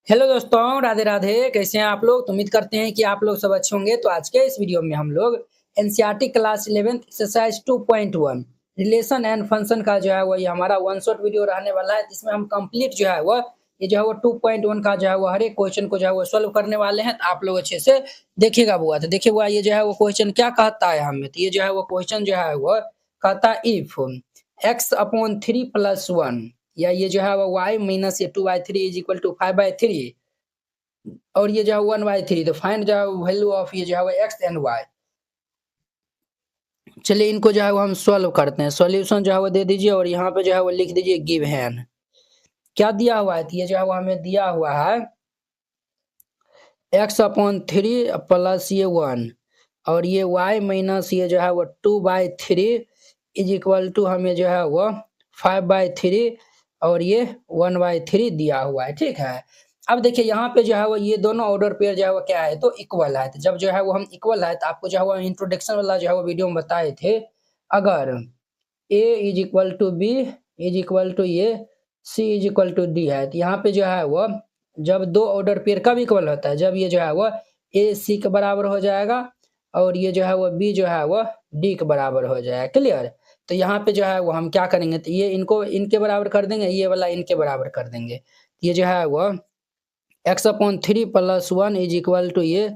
Hello दोस्तों, राधे राधे। कैसे हैं आप लोग? तो उम्मीद करते हैं कि आप लोग सब अच्छे होंगे। तो आज के इस वीडियो में हम लोग NCERT class 11th exercise 2.1 relation and function का जो है वो ये हमारा वन शॉट वीडियो रहने वाला है, जिसमें हम कंप्लीट जो है वो ये जो है वो 2.1 का जो है वो हर एक क्वेश्चन को जो है वो सॉल्व करने वाले हैं। तो आप लोग अच्छे से देखिएगा बुआ। तो देखिए बुआ, ये जो है वो क्वेश्चन क्या कहता है हमें। तो ये जो है वो क्वेश्चन जो है वो कहता है इफ x/3 + 1 या ये जो है वो y माइनस ये 2/3 इज इक्वल टू 5/3 और ये जो है 1/3। तो फाइंड द वैल्यू ऑफ ये जो है वो x एंड y। चलिए इनको जो है वो हम सॉल्व करते हैं। सॉल्यूशन जो है वो दे दीजिए और यहाँ पे जो है वो लिख दीजिए गिवन। क्या दिया हुआ है? तो ये जो है वो हमें दिया हुआ है x/3 प्लस ये 1 और ये y माइनस ये जो है वो 2/3 इज इक्वल टू हमें जो है वो 5/3 और ये 1/3 दिया हुआ है। ठीक है। अब देखिए यहाँ पे जो है वो ये दोनों ऑर्डर पेयर जो है वो क्या है, तो इक्वल है। तो जब जो है वो हम इक्वल है तो आपको जो है वो इंट्रोडक्शन वाला जो है वो वीडियो में बताए थे, अगर a is equal to b is equal to ये c is equal to d है, तो यहाँ पे जो है वो जब दो ऑर्डर पेयर कब इक्वल होता है, जब ये जो है वो a c के बराबर हो जाएगा और ये जो है वो b जो है वो d के बराबर हो जाएगा। क्लियर? तो यहाँ पे जो है वो हम क्या करेंगे, तो ये इनको इनके बराबर कर देंगे, ये वाला इनके बराबर कर देंगे। ये जो है वो x/3 + 1 इज इक्वल टू ये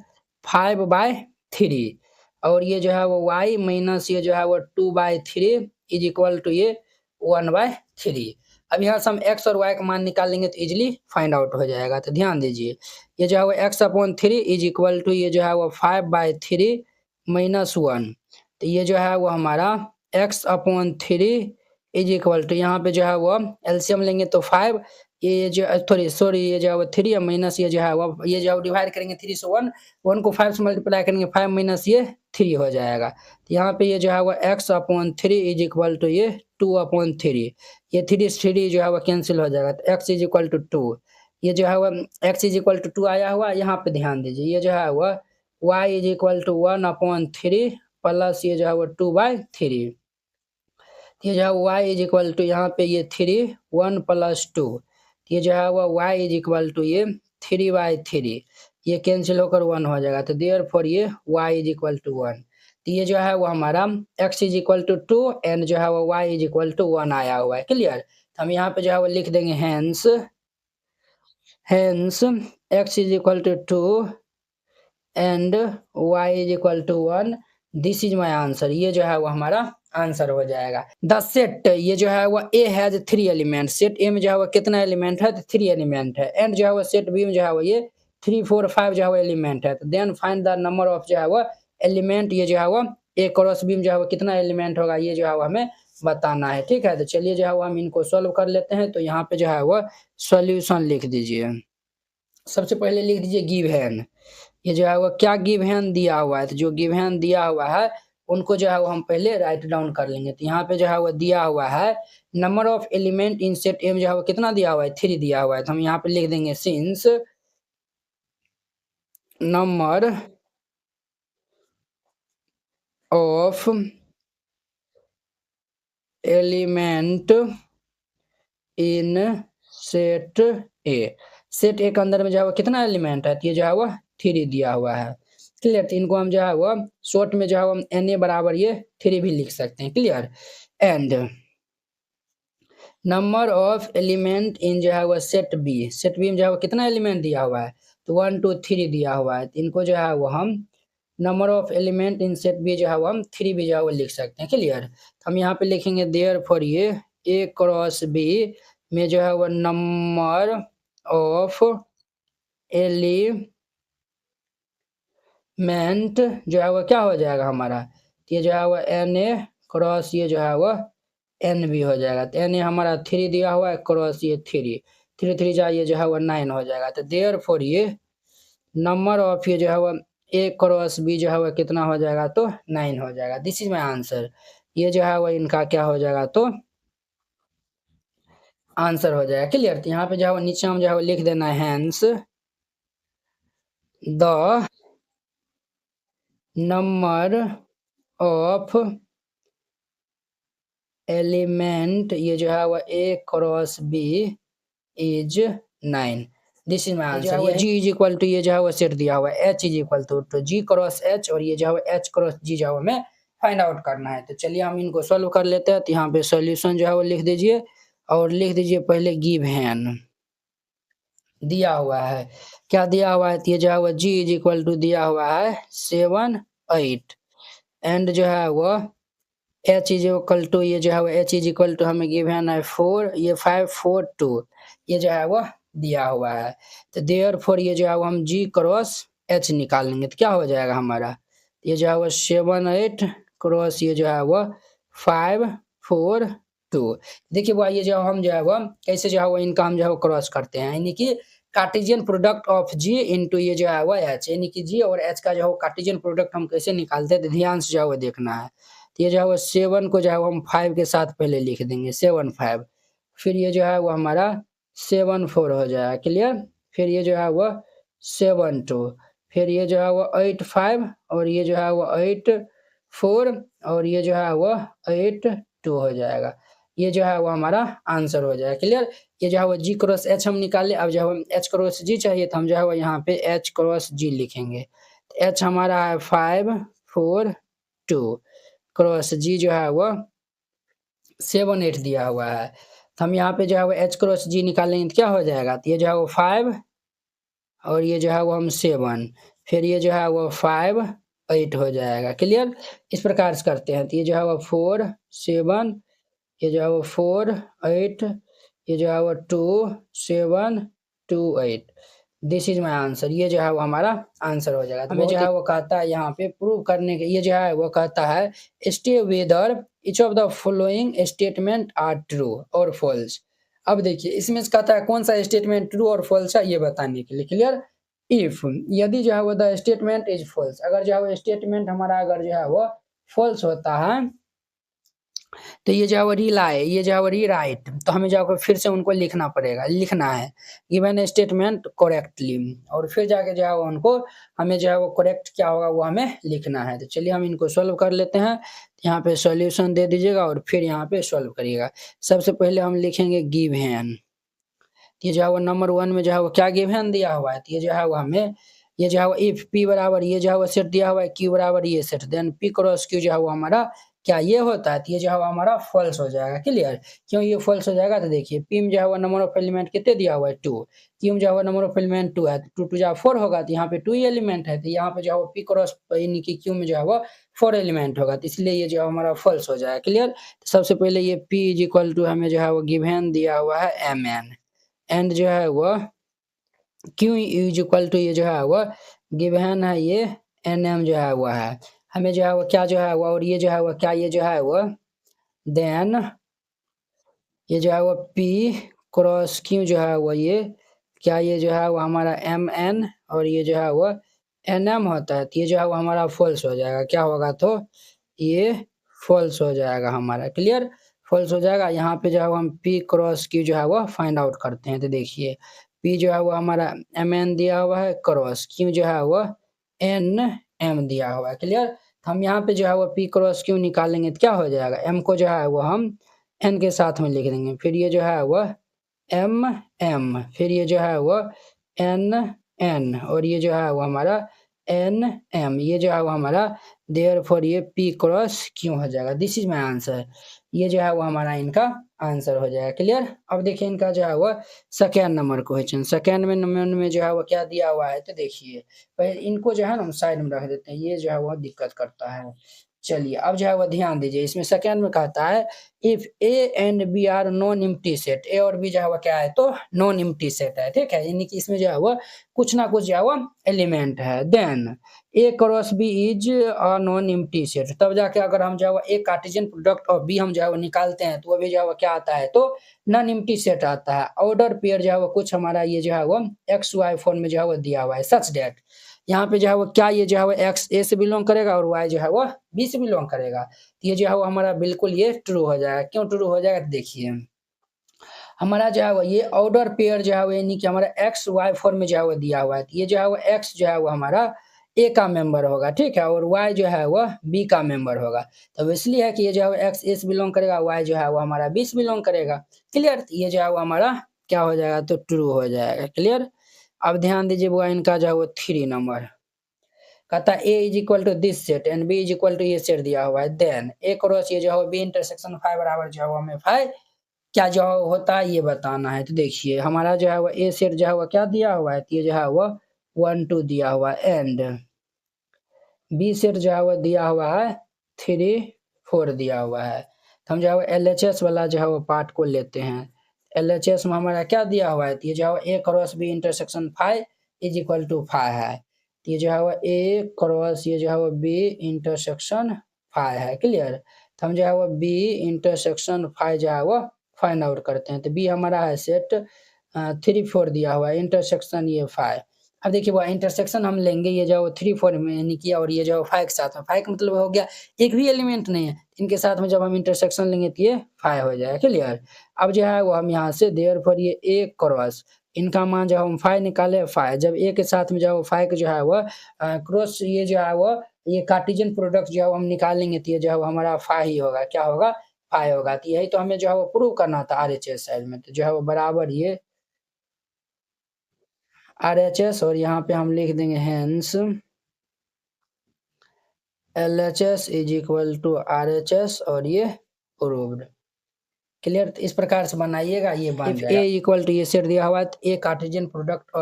5/3 और ये जो है वो y माइनस ये जो है वो 2/3 इज इक्वल टू ये 1/3। अब यहाँ से हम x और y का मान निकालेंगे तो इजीली फाइंड आउट हो जाएगा। तो ध्यान दीजिए, ये जो है वो x/3 इज इक्वल टू ये जो है वो 5/3 माइनस 1। तो ये जो है वो हमारा x/3 इज इक्वल टू यहाँ पे जो है वो एलसीएम लेंगे तो 5, ये जो सॉरी ये जो है वो 3 और माइनस ये जो है वो ये जो डिवाइड करेंगे 3 से 1 को 5 से मल्टीप्लाई करेंगे 5 माइनस ये 3 हो जाएगा। तो यहाँ पे ये जो है वो x/3 इज इक्वल टू ये 2/3, ये 3 से 3 जो है वो कैंसिल हो जाएगा। तो x इज इक्वल टू 2, ये जो है वो x इज इक्वल टू 2 आया हुआ। यहाँ पे ध्यान दीजिए, ये जो है वो y is equal to 1/3 plus ये जो है वो 2/3। ये जो है y इज इक्वल टू यहाँ पे ये 3 1 + 2, ये जो है वो y इज इक्वल टू ये 3/3, ये कैंसिल होकर 1 हो जाएगा। तो देयरफॉर ये y इज इक्वल टू 1। तो ये जो है वो हमारा x is equal to 2 and जो है वो y इज इक्वल टू 1 आया हुआ है। क्लियर? तो हम यहाँ पे जो है वो लिख देंगे hence x is equal to 2 and y is equal to 1। This is my answer. ये जो है वो हमारा आंसर हो जाएगा। द सेट ये जो है वो A has 3 element, set A में जो है वो कितना एलिमेंट है, तो 3 एलिमेंट है। एंड जो है वो सेट बी में जो है वो ये 3 4 5 जो है वो एलिमेंट है। तो then find the number of जो है वो एलिमेंट, ये जो है वो ए क्रॉस बी में जो है वो कितना एलिमेंट होगा, ये जो है वो हमें बताना है। ठीक है, तो चलिए जो है वो हम इनको सॉल्व कर लेते हैं। तो यहाँ पे जो है वो सॉल्यूशन लिख दीजिए। सबसे पहले लिख दीजिए गिवन। ये जो है वो क्या गिवन दिया हुआ है, तो जो गिवन दिया हुआ है उनको जो है वो हम पहले राइट डाउन कर लेंगे। तो यहाँ पे जो है वो दिया हुआ है number of element in set M जो है वो कितना दिया हुआ है, 3 दिया हुआ है। तो हम यहाँ पे लिख देंगे since number of element in set A, set ए के अंदर में जो है वो कितना एलिमेंट है, तो ये जो है वो 3 दिया हुआ है। क्लियर? तो इनको हम जो है वो शॉर्ट में जो है वो एन ए बराबर ये 3 भी लिख सकते हैं। Clear? And number of element इन जो है वो सेट बी, सेट बी में जो है वो कितना एलिमेंट दिया हुआ है, तो 1 2 3 दिया हुआ है। तो इनको जो है वो हम number of element in set B जो है वो हम 3 भी जो है वो लिख सकते हैं। क्लियर? तो हम यहाँ पे लिखेंगे देयरफॉर ये ए क्रॉस बी में जो है वो नंबर ऑफ एलिमेंट जो है वो क्या हो जाएगा हमारा, तो ये जो है वो एन ए क्रॉस ये जो है वो एन भी हो जाएगा। तो एन ए हमारा 3 दिया हुआ है, क्रॉस ये 3 3 3 जा ये जो है वो 9 हो जाएगा। तो देयरफॉर ये नंबर ऑफ ये जो है वो ए क्रॉस बी जो है वो कितना हो जाएगा, तो 9 हो जाएगा। This is my answer. ये जो है वो इनका क्या हो जाएगा, तो आंसर हो जाएगा। क्लियर? तो यहाँ पे जो है वो नीचे हम जो है वो लिख देना है hence the number of element ये जो है वो A cross B is 9। This is my answer. ये जी इज इक्वल टू ये जो है वो सेट दिया हुआ है, H is equal to G cross H, और ये जो है एच क्रॉस जी जो है हमें फाइंड आउट करना है। तो चलिए हम इनको सॉल्व कर लेते हैं। तो यहाँ पे सॉल्यूशन जो है वो लिख दीजिए, और लिख दीजिए पहले गिवन दिया हुआ है, क्या दिया हुआ है, तो ये जो है वो जी इज इक्वल टू दिया हुआ है 7 8, एंड जो है वो एच इज इक्वल टू ये जो है वो एच इज इक्वल टू हमें गिवन है 4, ये 5 4 2, ये जो है वो दिया हुआ है। तो देयरफॉर ये जो है वो हम जी क्रॉस एच निकालेंगे, तो क्या हो जाएगा हमारा, ये जो है वो 7 8 क्रॉस ये जो है वो 5 4 2। देखिए वो ये जो हम जो है वो कैसे जो है वो इनका हम जो है वो क्रॉस करते हैं, यानी कि Cartesian product of G into ये जो है वो एच, यानी कि जी और एच का जो है कार्टेशियन प्रोडक्ट हम कैसे निकालते हैं, तो ध्यान से जो है वो देखना है। तो ये जो है वो 7 को जो है वो हम 5 के साथ पहले लिख देंगे 7 5, फिर ये जो है वो हमारा 7 4 हो जाएगा, क्लियर। फिर ये जो है वो 7 2, फिर ये जो है वो 8 5, और ये जो है वो 8 4, और ये जो है वो 8 2 हो जाएगा। ये जो है वो हमारा आंसर हो जाएगा, क्लियर। ये जो है वो जी क्रॉस एच हम निकाले, अब जो है एच क्रॉस जी चाहिए, तो हम जो है वो यहाँ पे एच क्रॉस जी लिखेंगे। एच हमारा है 5 4 2, क्रॉस जी जो है वो 7 8 दिया हुआ है। तो हम यहाँ पे जो है वो एच क्रॉस जी निकालेंगे तो क्या हो जाएगा, तो ये जो है वो 5, और ये जो है वो हम 7, फिर ये जो है वो 5 8 हो जाएगा, क्लियर। इस प्रकार से करते हैं। तो ये जो है वो 4 7, ये जो है वो 4 8, ये जो है वो 2 7 2 8, दिस इज माई आंसर। ये जो है वो हमारा आंसर हो जाएगा। हमें जो है वो कहता है यहाँ पे प्रूव करने के, ये जो है वो कहता है state whether each of the following statement are true और फॉल्स। अब देखिए इसमें से कहता है कौन सा स्टेटमेंट ट्रू और फॉल्स है ये बताने के लिए, क्लियर। इफ यदि जो है वो द स्टेटमेंट इज फॉल्स, अगर जो है वो स्टेटमेंट हमारा अगर जो है वो फॉल्स होता है, तो ये जो है वो रीलाई, ये जो है वो रीराइट, तो हमें जो है फिर से उनको लिखना पड़ेगा, लिखना है गिवन स्टेटमेंट करेक्टली, और फिर जाके जो है वो उनको हमें जो है वो करेक्ट क्या होगा वो हमें लिखना है। तो चलिए हम इनको सॉल्व कर लेते हैं। यहाँ पे सॉल्यूशन दे दीजिएगा और फिर यहाँ पे सॉल्व करिएगा। सबसे पहले हम लिखेंगे गिवन, ये जो है वो नंबर 1 में जो है वो क्या गिवन दिया हुआ है, तो ये जो है वो हमें ये जो है वो इफ पी बराबर ये जो है वो सेट दिया हुआ है, क्यू बराबर ये सेट, देन पी क्रॉस क्यू जो है वो हमारा क्या ये होता है, तो ये जो है वो हमारा फॉल्स हो जाएगा, क्लियर। क्यों ये फॉल्स हो जाएगा, तो देखिए पी में जो है वो नंबर ऑफ एलिमेंट कितने दिया हुआ है 2, क्यू में जो है वो नंबर ऑफ एलिमेंट 2 है, 2 2 जो 4 होगा, तो यहाँ पे 2 ही एलिमेंट है, तो यहाँ पे जो है वो पी क्रॉस यानी कि क्यू में जो है वो 4 एलिमेंट होगा, तो इसलिए ये जो है हमारा फॉल्स हो जाएगा, क्लियर। तो सबसे पहले ये पी इज इक्वल टू हमें जो है वो गिवन दिया हुआ है एम एन, एंड जो है वो क्यू इज इक्वल टू ये जो है वो गिवन है ये एन एम जो है वो है, हमें जो है वो क्या जो है वो, और ये जो है वो क्या ये जो है वो देन ये जो है वो पी क्रॉस क्यू जो है वो ये क्या ये जो है वो हमारा एम एन, और ये जो है वो एन एम होता है, तो ये जो है वो हमारा फॉल्स हो जाएगा, क्या होगा, तो ये फॉल्स हो जाएगा हमारा, क्लियर। फॉल्स हो जाएगा। यहाँ पे जो है वो हम पी क्रॉस क्यू जो है वो फाइंड आउट करते हैं। तो देखिए पी जो है वो हमारा एम एन दिया हुआ है, क्रॉस क्यू जो है वो एन एम दिया हुआ है, क्लियर। हम यहाँ पे जो है वो पी क्रॉस क्यू निकालेंगे तो क्या हो जाएगा, एम को जो है वो हम एन के साथ में लिख देंगे, फिर ये जो है वो एम एम, फिर ये जो है वो एन एन, और ये जो है वो हमारा एन एम, ये जो है वो हमारा देयरफॉर ये पी क्रॉस क्यू हो जाएगा, दिस इज माय आंसर। ये जो है वो हमारा इनका आंसर हो जाएगा, क्लियर। अब देखिए इनका जो है वो सेकेंड नंबर क्वेश्चन, सेकेंड में नंबर में जो है वो क्या दिया हुआ है, तो देखिए पहले इनको जो है ना हम साइड में रख देते हैं, ये जो है वो दिक्कत करता है। चलिए अब जो है वो ध्यान दीजिए, इसमें सेकेंड में कहता है if A and B are non empty set, A और बी जो है वो क्या है, तो नॉन एम्प्टी सेट है, ठीक है, यानी कि इसमें जो है वो कुछ ना कुछ जो है वो एलिमेंट है, then A cross B is a non empty set, तब जाके अगर हम जो है वो A Cartesian product of B हम जो है वो निकालते हैं तो वो भी जो है वो क्या आता है, तो नॉन एम्प्टी सेट आता है। ऑर्डर पेयर जो है वो कुछ हमारा ये जो है वो एक्स वाई फॉर्म में जो है वो दिया हुआ है, सच दैट यहाँ पे जो है वो क्या ये जो है वो एक्स ए से बिलोंग करेगा और वाई जो है वो बी से बिलोंग करेगा, तो ये जो है वो हमारा बिल्कुल ये ट्रू हो जाएगा। क्यों ट्रू हो जाएगा, देखिए हमारा जो है वो ये ऑर्डर पेयर जो है वो यानी कि हमारा एक्स वाई फॉर्म में जो है वो दिया हुआ है, तो ये जो है वो एक्स जो है वो हमारा ए का मेंबर होगा, ठीक है, और वाई जो है वो बी का मेंबर होगा, तो इसलिए है कि ये जो है वो एक्स ए से बिलोंग करेगा, वाई जो है वो हमारा बी से बिलोंग करेगा, क्लियर। ये जो है वो हमारा क्या हो जाएगा, तो ट्रू हो जाएगा, क्लियर। अब ध्यान दीजिए वो इनका जो है वो 3 नंबर कहता है A is equal to this set and B is equal to ये सेट दिया हुआ है, देन ए क्रॉस ये जो है बी इंटरसेक्शन फाइव बराबर जो है हमें फाइव क्या जो होता है ये बताना है। तो देखिए हमारा जो है वो ए सेट जो है वो क्या दिया हुआ है, तो ये जो है वो 1 2 दिया हुआ है एंड बी सेट जो है वो दिया हुआ है 3 4 दिया हुआ है। तो हम जो है वो एलएचएस वाला जो है वो पार्ट को लेते हैं। एलएचएस में हमारा क्या दिया हुआ है, तो ये जो है A cross B intersection five is equal to five है। तो ये जो है वो ए क्रॉस ये जो है वो बी इंटरसेक्शन फाइव है, क्लियर। तो हम जो है वो बी इंटरसेक्शन फाइव जो है वो फाइंड आउट करते हैं। तो बी हमारा है सेट 3 4 दिया हुआ है, इंटरसेक्शन ये फाइव। अब देखिए वो इंटरसेक्शन हम लेंगे ये जो 3 4 में यानी कि और ये जो 5 के साथ में 5 का मतलब हो गया एक भी एलिमेंट नहीं है, इनके साथ में जब हम इंटरसेक्शन लेंगे तो ये 5 हो जाएगा, क्लियर। अब जो है वो हम यहाँ से देयरफॉर ये ए क्रॉस इनका मान जब हम 5 निकाले 5 जब ए के साथ में जो 5 जो है वो क्रॉस ये जो है वो ये कार्टेशियन प्रोडक्ट जो है हम निकालेंगे तो ये जो है वो हमारा 5 ही होगा, क्या होगा 5 होगा। तो यही तो हमें जो है वो प्रूव करना था आरएचएस साइड में, तो जो है वो बराबर ये आरएचएस और यहाँ पे हम लिख देंगे hence LHS is equal to RHS और ये प्रूव्ड, क्लियर। तो इस प्रकार से बनाइएगा ये बन जाएगा। ए इक्वल टू ये सेट दिया हुआ है ए कार्टेशियन प्रोडक्ट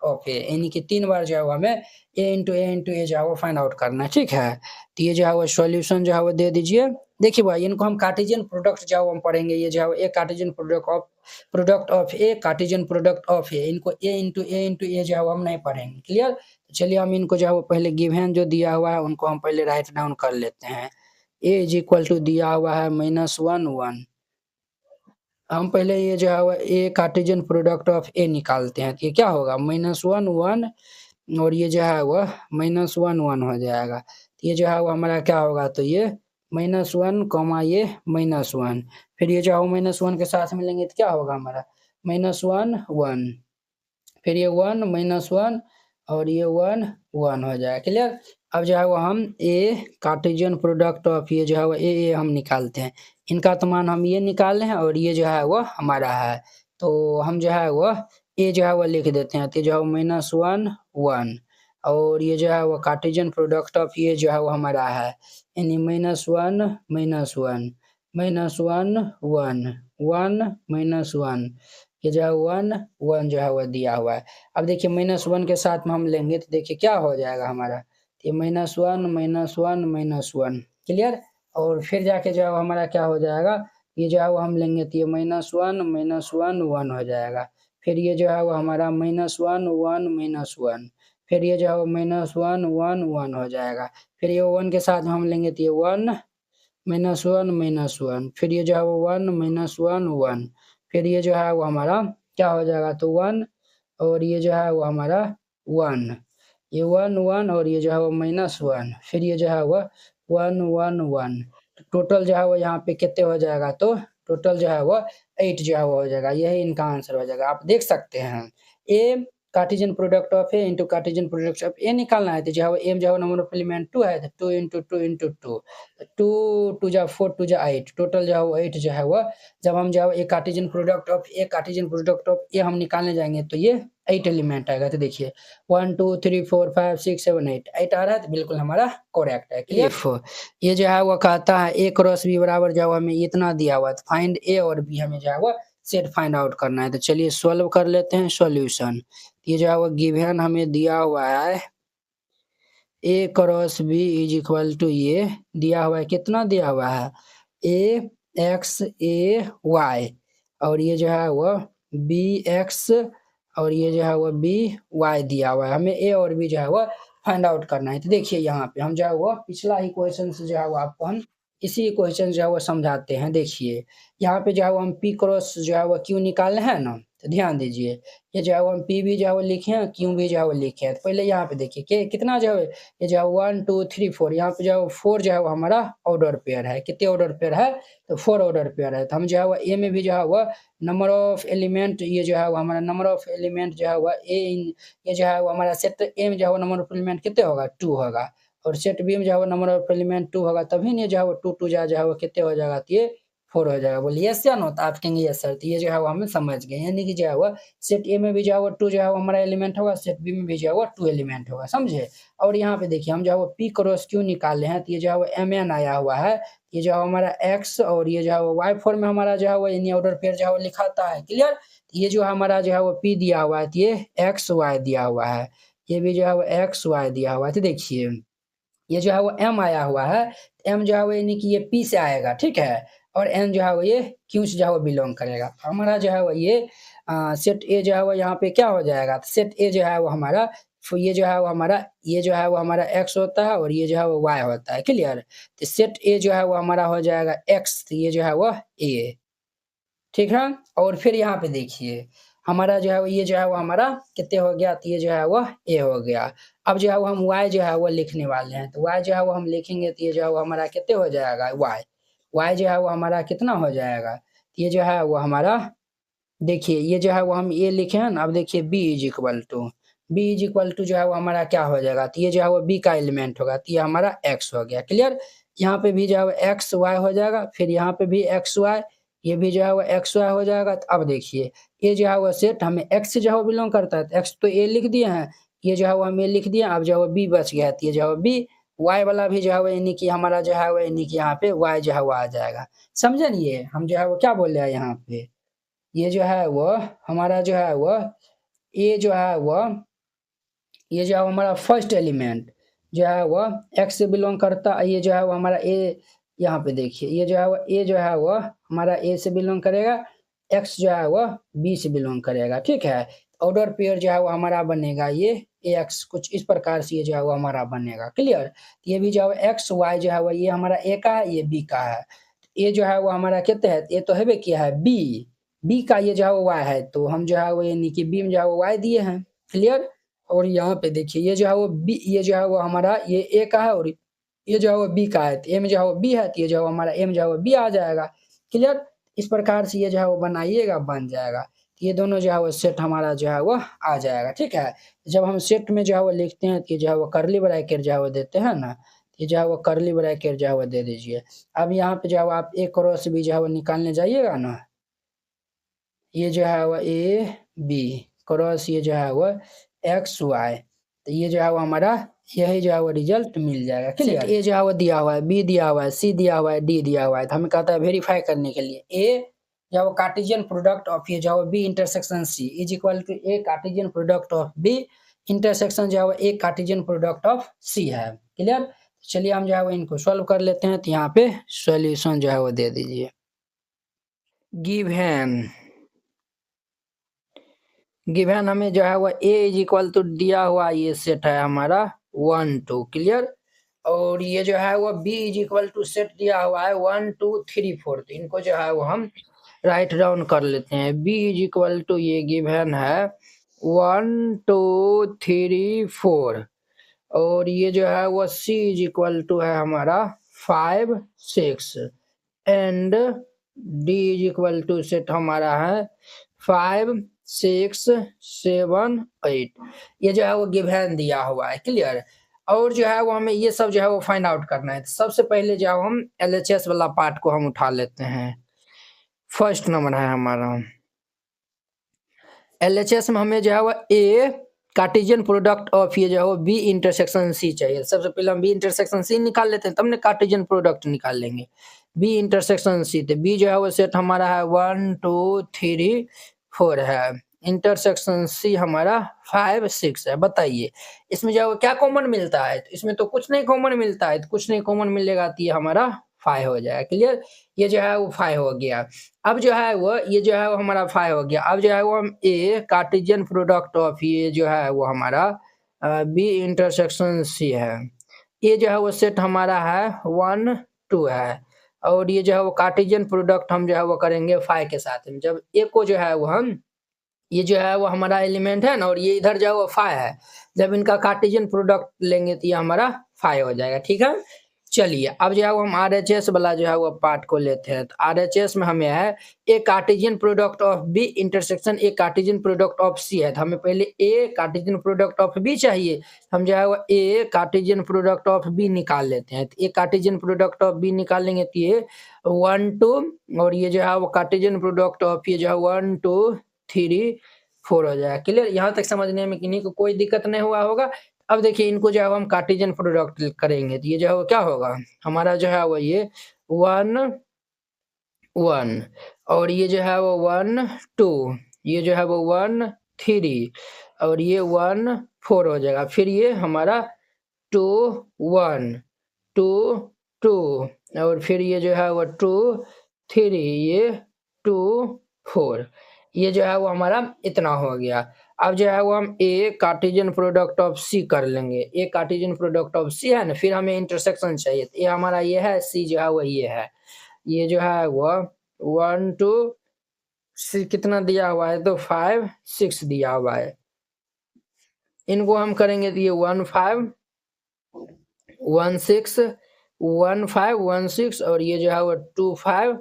ऑफ ए यानी कि 3 बार जो है हमें ए इंटू ए जो है वो फाइंड आउट करना है, ठीक है। तो ये जो है वो सॉल्यूशन जो है वो दे दीजिए। देखिए भाई इनको हम कार्टेशियन प्रोडक्ट जो हम पढ़ेंगे ये जो है A Cartesian product of A Cartesian product of A, इनको ए इंटू ए जो है हम नहीं पढ़ेंगे, क्लियर। चलिए हम इनको जो है वो पहले गिवन जो दिया हुआ है उनको हम पहले राइट डाउन कर लेते हैं। ए इज इक्वल टू दिया हुआ है -1 1। हम पहले ये जो है वो ए कार्टेशियन प्रोडक्ट ऑफ ए निकालते हैं, तो ये क्या होगा -1 1 और ये जो है वो -1 1 हो जाएगा। तो ये जो है वो हमारा क्या होगा, तो ये -1 कॉमा ये -1 फिर ये जो है -1 के साथ में लेंगे तो क्या होगा हमारा -1 1 फिर ये 1 -1 और ये 1 1 हो जाएगा, क्लियर। अब जो है वो हम ए कार्टेशियन प्रोडक्ट ऑफ ये जो है वो ए हम निकालते हैं, इनका तो मान हम ये निकाले हैं और ये जो है वो हमारा है, तो हम जो है वो ए जो है वो लिख देते हैं। तो जो है -1 1 और ये जो है वो कार्टेशियन प्रोडक्ट ऑफ ये जो है वो हमारा है यानी -1 -1 -1 1 1 -1 ये जो है 1 1 जो है वो दिया हुआ है। अब देखिए -1 के साथ में हम लेंगे तो देखिए क्या हो जाएगा हमारा, ये -1 -1 क्लियर। और फिर जाके जो है हमारा क्या हो जाएगा, ये जो है वो हम लेंगे तो ये -1 -1 1 हो जाएगा। फिर ये जो है वो हमारा -1 1 -1 फिर ये जो है वो -1 1 1 हो जाएगा। फिर ये 1 के साथ में हम लेंगे तो ये 1 -1 फिर ये जो है वो 1 -1 1 फिर ये जो है वो हमारा क्या हो जाएगा, तो 1 और ये जो है वो हमारा 1 ये 1 1 और ये जो है वो -1 फिर ये जो है वो 1 1 1 टोटल जो है वो यहाँ पे कितने हो जाएगा, तो टोटल जो है वो 8 जो है वो हो जाएगा, यही इनका आंसर हो जाएगा। आप देख सकते हैं A Cartesian product of A into Cartesian product of A निकालना है, तो जो है वो एम जो है नंबर ऑफ एलिमेंट 2 है, तो 2 इंटू 2 इंटू 2 2 2 जा 4 2 जा 8 टोटल जो है वो 8 जो है वो जब हम जो है ए कार्टेशियन प्रोडक्ट ऑफ ए हम निकालने जाएंगे तो ये 8 एलिमेंट आएगा। तो देखिए 1 2 3 4 5 6 7 8 8 आ रहा है, तो बिल्कुल हमारा करेक्ट है, क्लियर। ये जो है वो कहता है ए क्रॉस बी बराबर जो है हमें इतना दिया हुआ है, तो फाइंड ए और बी हमें जो है वो सेट फाइंड आउट करना है। तो चलिए सॉल्व कर लेते हैं सॉल्यूशन। ये जो है वो गिवन हमें दिया हुआ है A cross B is equal to ये दिया हुआ है, कितना दिया हुआ है ए एक्स ए वाई और ये जो है वो बी एक्स और ये जो है वो बी वाई दिया हुआ है, हमें ए और बी जो है वो फाइंड आउट करना है। तो देखिए यहाँ पे हम जो है वो पिछला ही क्वेश्चन से जो है वो आपको हम इसी क्वेश्चन जो है वो समझाते हैं। देखिए यहाँ पे जो है वो हम पी क्रॉस जो है वो क्यू निकालना है ना, तो ध्यान दीजिए ये जो है वो हम पी भी जो है वो लिखे हैं क्यू भी जो है वो लिखे हैं। तो पहले यहाँ पे देखिए कि कितना जो है ये जो है 1 2 3 4 यहाँ पे जो है 4 जो है वो हमारा ऑर्डर पेयर है, कितने ऑर्डर पेयर है, तो 4 ऑर्डर पेयर है। तो हम जो है वो ए में भी जो है वो नंबर ऑफ एलिमेंट ये जो है वो हमारा नंबर ऑफ एलिमेंट जो है वो ये जो है वो हमारा सेट ए में जो है वो नंबर ऑफ एलिमेंट कितने होगा 2 होगा और सेट बी में जो है वो नंबर ऑफ एलिमेंट 2 होगा, तभी नहीं जो है वो 2 2 जो है वो कितने हो जाएगा, तो ये 4 हो जाएगा। बोलिए यस या नो, तो आप कहेंगे यस सर। तो ये जो है वो हम समझ गए, यानी कि जो है वो सेट ए में भी जो है वो 2 जो है वो हमारा एलिमेंट होगा, सेट बी में भी जो है वो 2 एलिमेंट होगा, समझे। और यहाँ पे देखिए हम जो है वो पी क्रॉस क्यू निकाले हैं, तो ये जो है वो mn आया हुआ है, ये जो है हमारा x और ये जो है वो y फॉर्म में हमारा जो है वो इन ऑर्डर पेयर जो है वो लिखाता है, क्लियर। ये जो हमारा जो है वो p दिया हुआ है, तो ये x y दिया हुआ है, ये भी जो है वो x y दिया हुआ है। तो देखिए ये जो है वो m आया हुआ है, m जो है वो यानी कि ये p से आएगा, ठीक है, और n जो है वो ये q से जो है वो बिलोंग करेगा। हमारा जो है वो ये सेट ए जो है वो यहाँ पे क्या हो जाएगा, तो सेट ए जो है वो हमारा ये जो है वो हमारा ये जो है वो हमारा x होता है और ये जो है वो y होता है, क्लियर। तो सेट ए जो है वो हमारा हो जाएगा x, तो ये जो है वो a, ठीक है। और फिर यहाँ पे देखिए हमारा जो है वो ये जो है वो हमारा कितने हो गया, तो ये जो है वो a हो गया। अब जो है वो हम y जो है वो लिखने वाले हैं, तो y जो है वो हम लिखेंगे तो ये जो है वो हमारा कितने हो जाएगा y जो है वो हमारा कितना हो जाएगा, तो ये जो है वो हमारा देखिए ये जो है वो हम ये लिखे हैं ना। अब देखिए b इज इक्वल टू जो है वो हमारा क्या हो जाएगा, तो ये जो है वो b का एलिमेंट होगा, तो ये हमारा x हो गया, क्लियर। यहाँ पे भी जो है वो x y हो जाएगा, फिर यहाँ पे भी x y, ये भी जो है वो x y हो जाएगा। तो अब देखिए ये जो है वो सेट हमें x से जो है वो बिलोंग करता है, तो x तो a लिख दिए हैं, ये जो है वो हम a लिख दिए। अब जो है वो b बच गया, तो ये जो है वो b, y वाला भी जो है वो यानी कि हमारा जो है वो यानी कि यहाँ पे y जो है वो आ जाएगा, समझे नहीं। ये हम जो है वो क्या बोल रहे हैं यहाँ पे, ये जो है वो हमारा जो है वो ये जो है वो ये जो है हमारा फर्स्ट एलिमेंट जो है वो x से बिलोंग करता है, ये जो है वो हमारा a, यहाँ पे देखिए ये जो है वो a जो है वो हमारा a से बिलोंग करेगा, x जो है वो b से बिलोंग करेगा, ठीक है। ऑर्डर पेयर जो है वो हमारा बनेगा ये ax, कुछ इस प्रकार से ये जो है वो हमारा बनेगा, क्लियर। ये भी जो है x y जो है वो ये हमारा a का है, ये b का है। ये जो है वो हमारा कितने है, ये तो है किया है b का, ये जो है वो y है, तो हम जो है वो यानी कि b में जो है वो y दिए हैं, क्लियर। और यहाँ पे देखिए ये जो है वो बी, ये जो है वो हमारा ये ए का है और ये जो है वो बी का है, तो ए में जो है वो बी है, तो ये जो है हमारा ए में जो है वो बी आ जाएगा, क्लियर। इस प्रकार से ये जो है वो बनाइएगा, बन जाएगा। तो ये दोनों जो है वो सेट हमारा जो है वो आ जाएगा, ठीक है। जब हम सेट में जो है वो लिखते हैं तो जो है वो करली ब्रैकेट जो है वो देते हैं ना, ये जो है वो करली ब्रैकेट जो है वो दे दीजिए। अब यहाँ पे जो है वो आप एक क्रॉस भी जो है वो निकालने जाइएगा ना, ये जो है वो ए बी क्रॉस ये जो है वो एक्स वाई, तो ये जो है वो हमारा यही जो है वो रिजल्ट मिल जाएगा, क्लियर। ए जो है वो दिया हुआ है, बी दिया हुआ है, सी दिया हुआ है, डी दिया हुआ है, तो हमें कहता है वेरीफाई करने के लिए ए जो है वो कार्टेशियन प्रोडक्ट ऑफ ये जो है वो B intersection C is equal to A Cartesian product of B intersection जो है वो A Cartesian product of C है, क्लियर। चलिए हम जो है वो इनको सॉल्व कर लेते हैं, तो यहाँ पे सॉल्यूशन जो है वो दे दीजिए। गिवन हमें जो है वो a इज इक्वल टू दिया हुआ ये सेट है हमारा 1 2, क्लियर। और ये जो है वो b is equal to set दिया हुआ है 1 2 3 4, तो इनको जो है वो हम राइट डाउन कर लेते हैं। b इज इक्वल टू ये गिवन है 1 2 3 4, और ये जो है वो c इज इक्वल टू है हमारा 5 6, and d is equal to set हमारा है 5 6 7 8। ये जो है वो गिवन दिया हुआ है, क्लियर। और जो है वो हमें ये सब जो है वो फाइंड आउट करना है। तो सबसे पहले जो है हम LHS वाला पार्ट को हम उठा लेते हैं। फर्स्ट नंबर है हमारा LHS में हमें जो है वो ए कार्टेशियन प्रोडक्ट ऑफ ये जो है वो बी इंटरसेक्शन सी चाहिए। सबसे पहले हम बी इंटरसेक्शन सी निकाल लेते हैं, तब ने कार्टेशियन प्रोडक्ट निकाल लेंगे। बी इंटरसेक्शन सी, तो बी जो है वो सेट हमारा है 1 2 3 4 है, इंटरसेक्शन सी हमारा 5 6 है। बताइए इसमें जो है वो क्या कॉमन मिलता है, तो इसमें तो कुछ नहीं कॉमन मिलता है, तो कुछ नहीं कॉमन मिलेगा तो ये हमारा 5 हो जाएगा, क्लियर। ये जो है वो 5 हो गया। अब जो है वो ये जो है वो हमारा 5 हो गया। अब जो है वो हम ए कार्टेशियन प्रोडक्ट ऑफ ये जो है वो हमारा बी इंटरसेक्शन सी है, ये जो है वो सेट हमारा है 1 2 है। और ये जो है वो कार्टेशियन प्रोडक्ट हम जो है वो करेंगे 5 के साथ में। जब ए को जो है वो हम ये जो है वो हमारा एलिमेंट है ना, और ये इधर जो है वो 5 है, जब इनका कार्टेशियन प्रोडक्ट लेंगे तो ये हमारा 5 हो जाएगा, ठीक है। चलिए अब जो है वो हम RHS वाला जो है वो पार्ट को लेते हैं। तो RHS में हमें है A Cartesian product of B intersection A Cartesian product of C है। तो हमें पहले A Cartesian product of B चाहिए, हम जो है वो A Cartesian product of B निकाल लेते हैं। तो A Cartesian product of B निकालेंगे तो ये 1 2 और ये जो है वो कार्टेशियन प्रोडक्ट ऑफ ये जो है 1 2 3 4 हो जाएगा। क्लियर, यहाँ तक समझने में किन्हीं को कोई दिक्कत नहीं हुआ होगा। अब देखिए इनको जो है हम कार्टेशियन प्रोडक्ट करेंगे तो ये जो है वो क्या होगा, हमारा जो है वो ये 1 1 और ये जो है वो 1 2, ये जो है वो 1 3 और ये 1 4 हो जाएगा। फिर ये हमारा 2 1 2 2 और फिर ये जो है वो 2 3 ये 2 4, ये जो है वो हमारा इतना हो गया। अब जो है वो हम ए कार्टेशियन प्रोडक्ट ऑफ सी कर लेंगे। ए कार्टेशियन प्रोडक्ट ऑफ सी है ना, फिर हमें इंटरसेक्शन चाहिए। ए हमारा ये है, सी जो है वो ये है। ये जो है वो 1 2 सी कितना दिया हुआ है तो 5 6 दिया हुआ है। इनको हम करेंगे तो ये 1 5 1 6 1 5 1 6 और ये जो है वो 2 5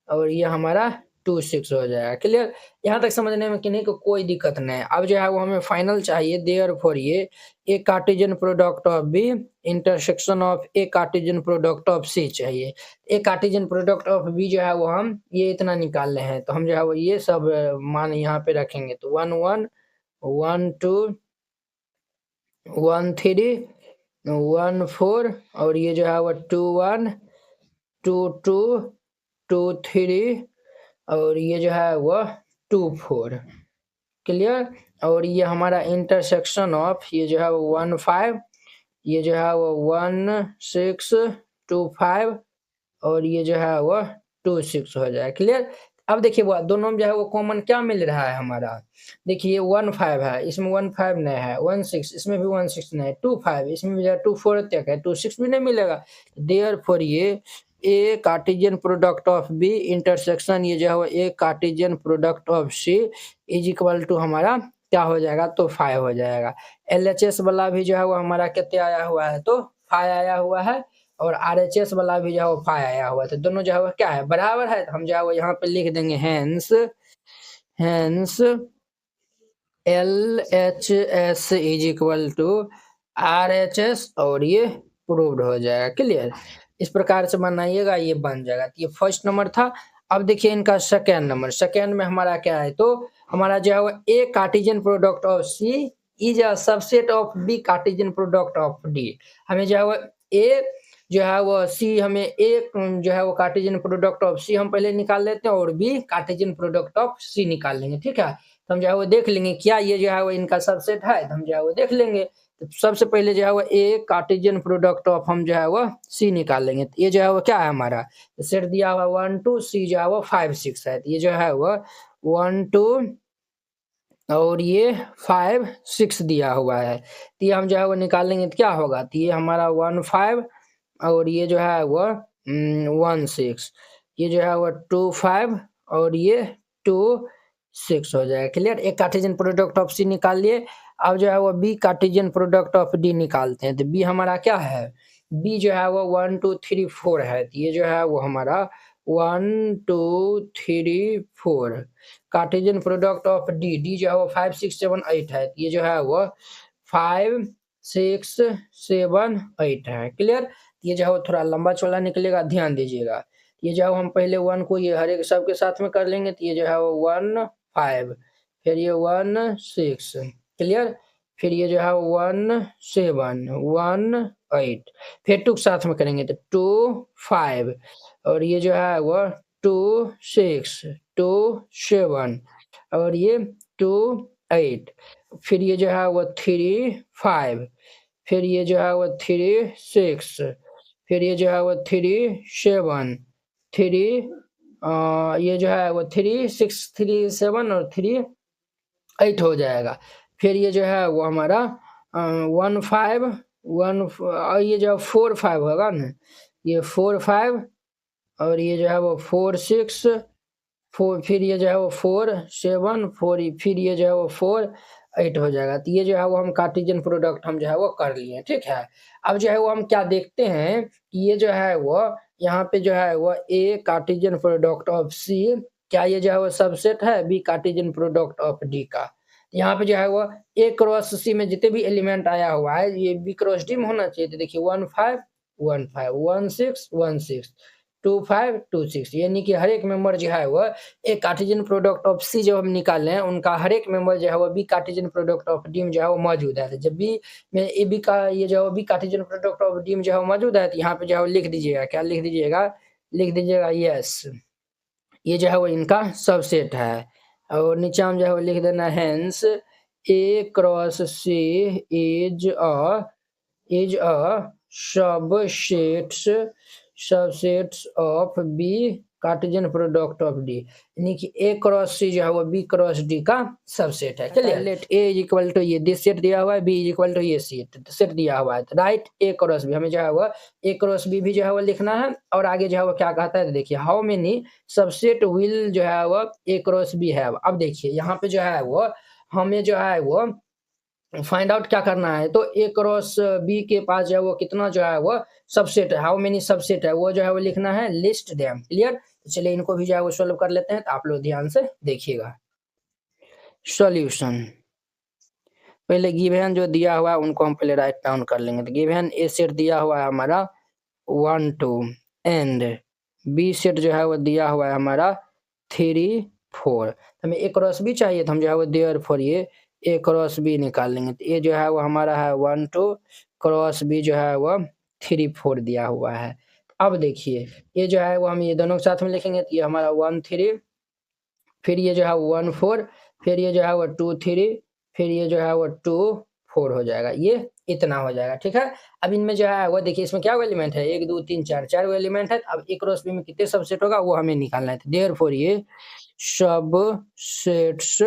और ये हमारा 2 6 हो जाएगा। क्लियर, यहाँ तक समझने में किन्हीं को कोई दिक्कत नहीं है। अब जो है वो हमें फाइनल चाहिए, देयरफॉर ये A Cartesian product of B intersection of A Cartesian product of C चाहिए। A Cartesian product of B जो है वो हम ये इतना निकाल रहे हैं, तो हम जो है वो ये सब मान यहाँ पे रखेंगे। तो 1 1 1 2 1 3 1 4 और ये जो है वो 2 1 2 2 2 3 और ये जो है वो 2 4। क्लियर, और ये हमारा इंटरसेक्शन ऑफ ये जो है वो 1 5, ये जो है वो 1 6 2 5 और ये जो है वो 2 6 हो जाए। क्लियर, अब देखिए वो दोनों में जो है वो कॉमन क्या मिल रहा है हमारा, देखिए ये 1 5 है, इसमें 1 5 नहीं है, 1 6 इसमें भी 1 6 नहीं है, 2 5 इसमें भी जो है 2 4 तक है, 2 6 भी नहीं मिलेगा। देयरफॉर ये A Cartesian product of B intersection ये जो है वो A Cartesian product of C is equal to हमारा क्या हो जाएगा तो 5 हो जाएगा। LHS वाला भी जो है वो हमारा कितने आया हुआ है तो 5 आया हुआ है और RHS वाला भी जो है वो 5 आया हुआ है। तो दोनों जो है वो क्या है बराबर है, तो हम जो है वो यहाँ पे लिख देंगे hence hence LHS is equal to RHS और ये प्रूव्ड हो जाएगा। क्लियर, इस प्रकार से बनाइएगा, ये बन जाएगा। तो ये फर्स्ट नंबर था। अब देखिए इनका सेकेंड नंबर, सेकेंड में हमारा क्या है तो हमारा जो है वो A Cartesian product of C is a subset of B Cartesian product of D. हमें जो है वो ए जो है वो सी हमें ए जो है वो कार्टेशियन प्रोडक्ट ऑफ सी हम पहले निकाल लेते हैं और बी कार्टेशियन प्रोडक्ट ऑफ सी निकाल लेंगे। ठीक है, तो हम जो है वो देख लेंगे क्या ये जो है वो इनका सबसेट है, तो हम जो है वो देख लेंगे। तो सबसे पहले जो है वो ए कार्टेशियन प्रोडक्ट ऑफ हम जो है वो सी निकाल लेंगे। तो ये जो है वो क्या है हमारा सेट दिया हुआ 1 2 सी जो है वो 5 6 है। तो ये जो है वो 1 2 और ये 5 6 दिया हुआ है। तो ये हम जो है वो निकालेंगे तो क्या होगा, तो ये हमारा 1 5 और ये जो है वो 1 6, ये जो है वो 2 5 और ये 2 6 हो जाएगा। क्लियर, एक कार्टेशियन प्रोडक्ट ऑफ सी निकाल लिए। अब जो है वो B Cartesian product of D निकालते हैं। तो बी हमारा क्या है, बी जो है वो 1 2 3 4 है। तो ये जो है वो हमारा 1 2 3 4 Cartesian product of D, D जो है वो 5 6 7 8 है। तो ये जो है वो 5 6 7 8 है। क्लियर, ये जो है वो थोड़ा लंबा चौड़ा निकलेगा, ध्यान दीजिएगा। ये जो है हम पहले 1 को ये हर एक सब के साथ में कर लेंगे। तो ये जो है वो 1 5 फिर ये 1 6, क्लियर, फिर ये जो है 1 7 1 8 फिर 2 के साथ में करेंगे तो 2 5 और ये जो है वो 2 6 2 7 और ये 2 8 फिर ये जो है वो 3 5 फिर ये जो है वो 3 6 फिर ये जो है वो 3 7 3 ये जो है वो 3 6 3 7 और 3 8 हो जाएगा। फिर ये जो है वो हमारा 1 5 1 और ये जो 4 5 होगा ना, ये 4 5 और ये जो है वो 4 6 4 फिर ये जो है वो 4 7 4 फिर ये जो है वो 4 8 हो जाएगा। तो ये जो है वो हम कार्टेशियन प्रोडक्ट हम जो है वो कर लिए, ठीक है। अब जो है वो हम क्या देखते हैं कि ये जो है वो यहाँ पे जो है वो A Cartesian product of C, क्या ये जो है वो सबसेट है B Cartesian product of D का। यहाँ पे जो है वो ए क्रॉस सी में जितने भी एलिमेंट आया हुआ है ये बी क्रॉस डी में होना चाहिए। तो देखिए 1 5 1 5 1 6 1 6 2 5 2 6, यानी कि हर एक मेंबर जो है वो एक कार्टेशियन प्रोडक्ट ऑफ सी जब हम निकाल रहे हैं उनका हर एक मेंबर जो है वो B Cartesian product of D में जो है वो मौजूद है। तो जब भी में ए बी का ये जो है B Cartesian product of D में जो है वो मौजूद है तो यहाँ पे जो है वो लिख दीजिएगा, क्या लिख दीजिएगा यस, ये जो है वो इनका सबसेट है। और नीचे हम जो है वो लिख देना hence A cross C is a subsets of B Cartesian product of D, यानी कि ए क्रॉस सी जो है वो बी क्रॉस डी का सबसेट है। चलिए let A is equal to ये दिस सेट दिया हुआ है, बी इज इक्वल टू ये सेट दिया हुआ है, तो राइट ए क्रॉस बी, हमें जो है वो ए क्रॉस बी भी जो है वो लिखना है। और आगे जो है वो क्या कहता है, तो देखिए हाउ मेनी सबसेट विल जो है वो ए क्रॉस बी है। अब देखिए यहाँ पे जो है वो हमें जो है वो फाइंड आउट क्या करना है, तो ए क्रॉस बी के पास जो है वो कितना जो है वो सबसेट है, हाउ मेनी सबसेट है वो जो है वो लिखना है, लिस्ट देम। क्लियर, तो चलिए इनको भी जो है वो सॉल्व कर लेते हैं, तो आप लोग ध्यान से देखिएगा। सॉल्यूशन, पहले गिवन जो दिया हुआ है उनको हम पहले राइट डाउन कर लेंगे। तो गिवन ए सेट दिया हुआ है हमारा 1 2 एंड बी सेट जो है वो दिया हुआ है हमारा 3 4। हमें ए क्रॉस बी चाहिए, तो हम जो है वो देयरफॉर ये ए क्रॉस बी निकाल लेंगे। तो ये जो है वो हमारा है 1 2, क्रॉस बी जो है वो 3 4 दिया हुआ है। अब देखिए ये जो है वो हम ये दोनों के साथ में लिखेंगे, तो ये हमारा 1 3, फिर ये जो है 1 4, फिर ये जो है वो 2 3, फिर ये जो है वो 2 4 हो जाएगा, ये इतना हो जाएगा, ठीक है। अब इनमें जो है वो देखिए इसमें क्या एलिमेंट है, 1 2 3 4 4 एलिमेंट है। अब ए क्रॉस बी में कितने सबसेट होगा वो हमें निकालना है। देयरफॉर ये subsets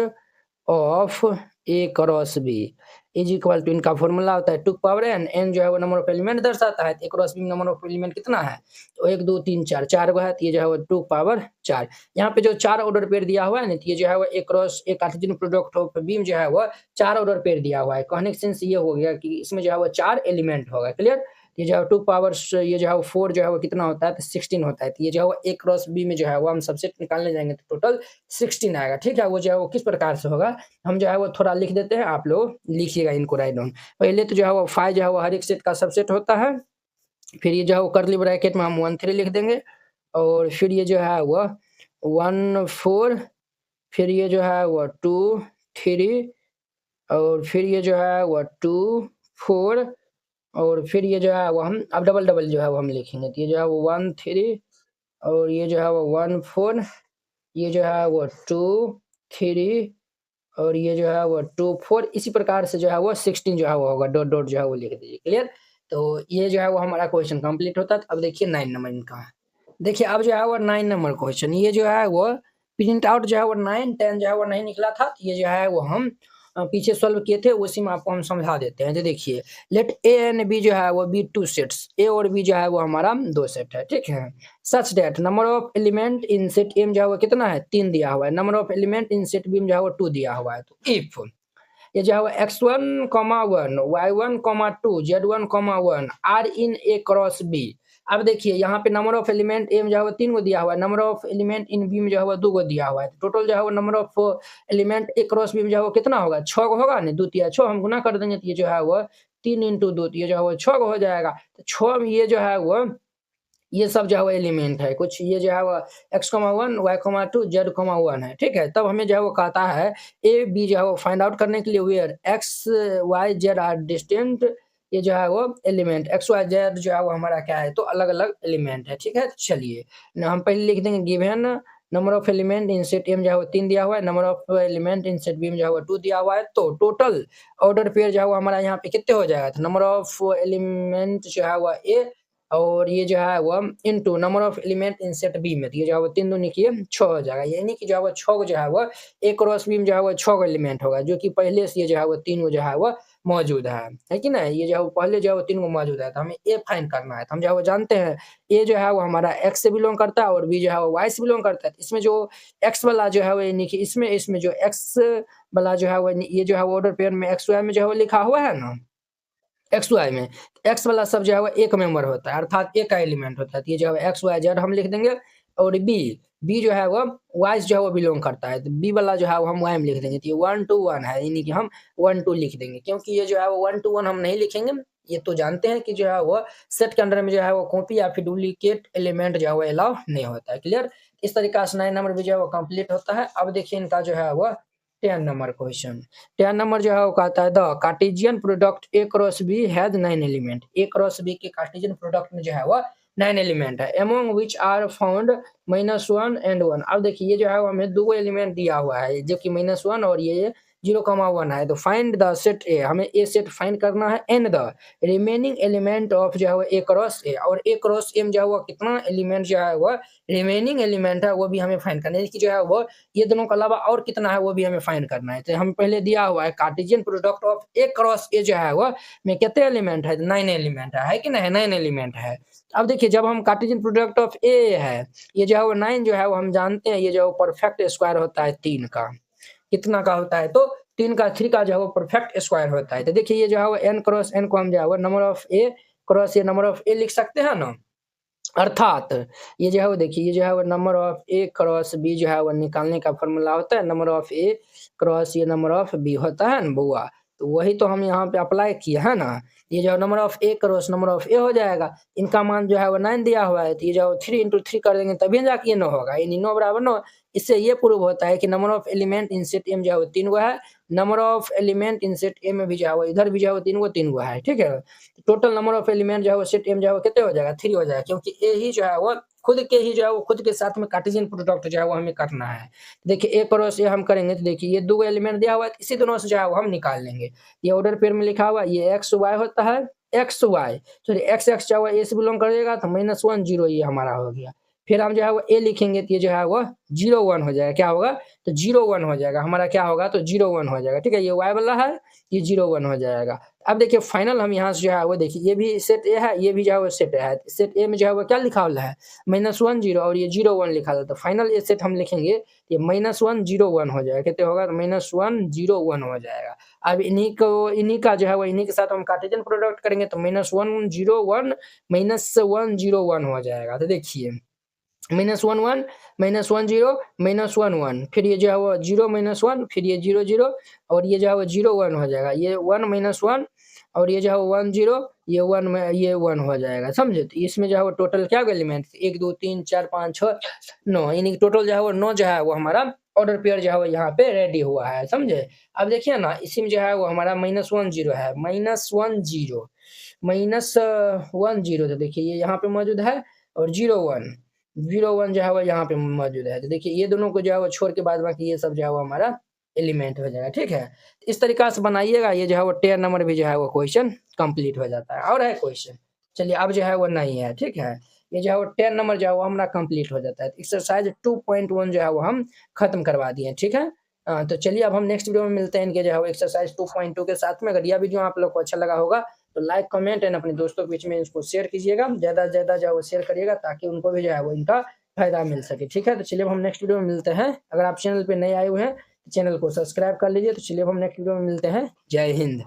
of A cross B is equal to, इनका फॉर्मूला होता है 2 पावर एन, एन जो है वो नंबर ऑफ एलिमेंट दर्शाता है। ए क्रॉस बी में नंबर ऑफ एलिमेंट कितना है, तो 1 2 3 4 4 गो है, तो ये जो है वो 2 पावर 4। यहाँ पे जो 4 ऑर्डर पेयर दिया हुआ है ना, तो ये जो है वो A cross A Cartesian product of B में जो है वो 4 ऑर्डर पेयर दिया हुआ है। कहने का सेंस ये हो गया कि इसमें जो है वो 4 एलिमेंट होगा। क्लियर, ये जो है 2 पावर ये जो है वो 4 जो है वो कितना होता है, तो 16 होता है। तो ये जो है वो ए क्रॉस बी में जो है वो हम सबसेट निकालने जाएंगे तो टोटल 16 आएगा, ठीक है। वो जो है वो किस प्रकार से होगा हम जो है वो थोड़ा लिख देते हैं, आप लोग लिखिएगा इनको राइट डाउन। पहले तो जो है वो 5 जो है वो हर एक सेट का सबसेट होता है, फिर ये जो है वो कर्ली ब्रैकेट में हम 1 3 लिख देंगे, और फिर ये जो है वो 1 4, फिर ये जो है वो 2 3, और फिर ये जो है वो 2 4, और फिर ये जो है वो हम अब डबल जो है वो हम लिखेंगे। तो ये जो है वो 1 3, और ये जो है वो 1 4, ये जो है वो 2 3, और ये जो है वो 2 4, इसी प्रकार से जो है वो 16 जो है वो होगा, डॉट डॉट जो है वो लिख दीजिए। क्लियर, तो ये जो है वो हमारा क्वेश्चन कंप्लीट होता है। अब देखिए 9 नंबर इनका, देखिए अब जो है वो 9 नंबर क्वेश्चन, ये जो है वो प्रिंट आउट जो है वो 9 10 जो है वो नहीं निकला था, तो ये जो है वो हम पीछे सॉल्व किए थे, उसी में आपको हम समझा देते हैं। तो देखिए लेट ए एंड बी जो है वो बी 2 सेट्स, ए और बी जो है वो हमारा 2 सेट है, ठीक है। Such that number of element in set M जो है वो कितना है, 3 दिया हुआ है। Number of element in set B में जो है वो 2 दिया हुआ है। तो इफ ये जो है वो x1, 1 y1, 2 z1, 1 are in A cross B. अब देखिए यहाँ पे नंबर ऑफ एलिमेंट ए में जो है वो 3 गो दिया हुआ है, number of element in B में जो है वो 2 गो दिया हुआ है। टोटल जो है वो number of element A cross B में जो है वो कितना होगा, 6 गो होगा ना, 2 3 6 हम गुना कर देंगे, तो ये जो है वो 3 × 2, ये जो है वो 6 गो हो जाएगा। तो 6 में ये जो है वो ये सब जो है वो एलिमेंट है कुछ, ये जो है वो x, 1 y, 2 z, 1 है, ठीक है। तब हमें जो है वो कहता है ए बी जो है वो फाइंड आउट करने के लिए where x y z are distinct, ये जो है वो एलिमेंट x y z जो है वो हमारा क्या है, तो अलग अलग एलिमेंट है, ठीक है। चलिए हम पहले लिख देंगे given number of element in set M जो है वो 3 दिया हुआ है, number of element in set B में जो है वो 2 दिया हुआ है। तो टोटल ऑर्डर पेयर जो है वो हमारा यहाँ पे कितने हो जाएगा, तो नंबर ऑफ एलिमेंट जो है वो ए, और ये जो है वो into number of element in set B में, तो ये जो है वो 3 दूनी किए 6 हो जाएगा। यानी कि जो है वो 6 जो है वो ए क्रॉस बी में जो है वो 6 एलिमेंट होगा, जो कि पहले से ये जो है वो 3 जो है वो मौजूद है कि नहीं? ये जो है वो पहले जो है वो 3 गो मौजूद है, तो हमें ए फाइंड करना है। तो हम जो है वो जानते हैं ए जो है वो हमारा एक्स से बिलॉन्ग करता है और बी जो है वो वाई से बिलॉन्ग करता है। इसमें जो एक्स वाला जो है वो यानी कि इसमें जो एक्स वाला जो है वो ये जो है वो ऑर्डर पेयर में एक्स वाई में जो है वो लिखा हुआ है ना, एक्स वाई में एक्स वाला सब जो है वो एक मेंबर होता है, अर्थात एक का एलिमेंट होता है। तो ये जो है एक्स वाई जेड हम लिख देंगे और बी जो है वो वाई से जो है वो बिलोंग करता है, तो बी वाला जो है वो हम वाई में लिख देंगे। तो ये 1 to 1 है, यानी कि हम 1 2 लिख देंगे, क्योंकि ये जो है वो 1 to 1 हम नहीं लिखेंगे। ये तो जानते हैं कि जो है वो सेट के अंदर में जो है वो कॉपी या फिर डुप्लीकेट एलिमेंट जो है वो अलाउ नहीं होता है। क्लियर? इस तरीका से 9 नंबर भी जो है वो कंप्लीट होता है। अब देखिए इनका जो है वो 10 नंबर क्वेश्चन। 10 नंबर जो है वो कहता है the Cartesian product A cross B has 9 element. A cross B के कार्टेशियन प्रोडक्ट में जो है वो 9 एलिमेंट है, among which are found -1 and 1। अब देखिए ये जो है वो हमें 2 एलिमेंट दिया हुआ है, जो कि -1 और ये 0,1 है। तो फाइंड द सेट ए, हमें ए सेट फाइंड करना है and the remaining element of जो है वो ए क्रॉस ए, और ए क्रॉस ए में जो है वो कितना एलिमेंट जो है वो रिमेनिंग एलिमेंट है वो भी हमें फाइंड करना है, कि जो है वो ये दोनों के अलावा और कितना है वो भी हमें फाइंड करना है। तो हमें पहले दिया हुआ है Cartesian product of A cross ए जो है वो में कितने एलिमेंट है? 9 एलिमेंट है कि नहीं? 9 एलिमेंट है। अब देखिए जब हम कार्टेशियन प्रोडक्ट ऑफ ए है, ये जो है वो 9 जो है वो हम जानते हैं, ये जो परफेक्ट स्क्वायर होता है 3 का। कितना का होता है? तो 3 का 3 का जो है वो परफेक्ट स्क्वायर होता है। तो देखिए ये जो है वो n क्रॉस n को हम जो है वो number of A cross A number of A लिख सकते हैं ना। अर्थात ये जो है वो देखिए ये जो है वो number of A cross B जो है वो निकालने का फॉर्मूला होता है, नंबर ऑफ ए क्रॉस ये नंबर ऑफ बी होता है ना बउआ। तो वही तो हम यहाँ पे अप्लाई किए है ना। ये जो number of A cross number of A हो जाएगा, इनका मान जो है वो 9 दिया हुआ है, तो ये जो 3 into 3 कर देंगे तभी जाके ये 9 होगा, यानी 9 बराबर 9। इससे ये प्रूव होता है कि number of element in set M जो है वो 3 गो है, number of element in set A में भी जो है वो इधर भी जो है वो 3 गो है, ठीक है। टोटल नंबर ऑफ एलिमेंट जो है वो सेट एम जो है वो कितने हो जाएगा? 3 हो जाएगा, क्योंकि ए ही जो है वो खुद के ही जो है वो खुद के साथ में कार्टेशियन प्रोडक्ट जो है वो हमें करना है। देखिए ए क्रॉस ए हम करेंगे तो देखिए ये 2 एलिमेंट दिया हुआ है, इसी दोनों से जो है वो हम निकाल लेंगे। ये ऑर्डर पेयर में लिखा हुआ ये एक्स वाई होता है, X Y sorry X X जो है ए से बिलोंग करेगा, तो -1 0 ये हमारा हो गया। फिर हम जो है वो ए लिखेंगे तो ये जो है वो 0 1 हो जाएगा। क्या होगा? तो 0 1 हो जाएगा हमारा, क्या होगा? तो 0 1 हो जाएगा, ठीक है। ये वाई वाला है, ये 0 1 हो जाएगा। अब देखिए फाइनल हम यहाँ से जो है वो देखिए ये भी सेट ए है, ये भी जो है वो सेट है। सेट ए में जो है वो क्या लिखा हुआ है? -1 0 और ये 0 1 लिखा था। तो फाइनल ये सेट हम लिखेंगे, ये -1 0 1 हो जाएगा। कितने होगा? तो -1 0 1 हो जाएगा। अब इन्हीं का जो है वो इन्हीं के साथ हम कार्टेशियन प्रोडक्ट करेंगे, तो -1 0 1 -1 0 1 हो जाएगा। तो देखिए -1 1 -1 0 -1 1, फिर ये जो है वो 0 -1, फिर ये 0 0 और ये जो है वो 0 1 हो जाएगा। ये 1 -1 और ये जो है वो 1 0, ये 1 में ये 1 हो जाएगा, समझे? तो इसमें जो है वो टोटल क्या एलिमेंट 1 2 3 4 5 6 9, यानी कि टोटल जो है वो 9 जो है वो हमारा ऑर्डर पेयर जो है वो यहाँ पे रेडी हुआ है, समझे? अब देखिए ना इसी में जो है वो हमारा -1 0 है, -1 0 -1 0, तो देखिए ये यहाँ पे मौजूद है और 0 1 0 1 जो है वो यहाँ पे मौजूद है। तो देखिए ये दोनों को जो है वो छोड़ के बाद बाकी ये सब जो है वो हमारा एलिमेंट हो जाएगा, ठीक है। इस तरीका से बनाइएगा, ये जो है वो 10 नंबर भी जो है वो क्वेश्चन कंप्लीट हो जाता है। और है क्वेश्चन? चलिए अब जो है वो नहीं है, ठीक है। ये जो है वो 10 नंबर जो है वो हमारा कंप्लीट हो जाता है। एक्सरसाइज 2.1 जो है वो हम खत्म करवा दिए, ठीक है। तो चलिए अब हम नेक्स्ट वीडियो में मिलते हैं इनके जो है वो एक्सरसाइज 2.2 के साथ में। अगर यह वीडियो आप लोग को अच्छा लगा होगा तो लाइक कमेंट एंड अपने दोस्तों के बीच में इसको शेयर कीजिएगा, ज़्यादा से ज़्यादा जो है वो शेयर करिएगा, ताकि उनको भी जो है वो इनका फायदा मिल सके, ठीक है। तो चलिए अब हम नेक्स्ट वीडियो में मिलते हैं। अगर आप चैनल पे नए आए हुए हैं तो चैनल को सब्सक्राइब कर लीजिए। तो चलिए अब हम नेक्स्ट वीडियो में मिलते हैं। जय हिंद।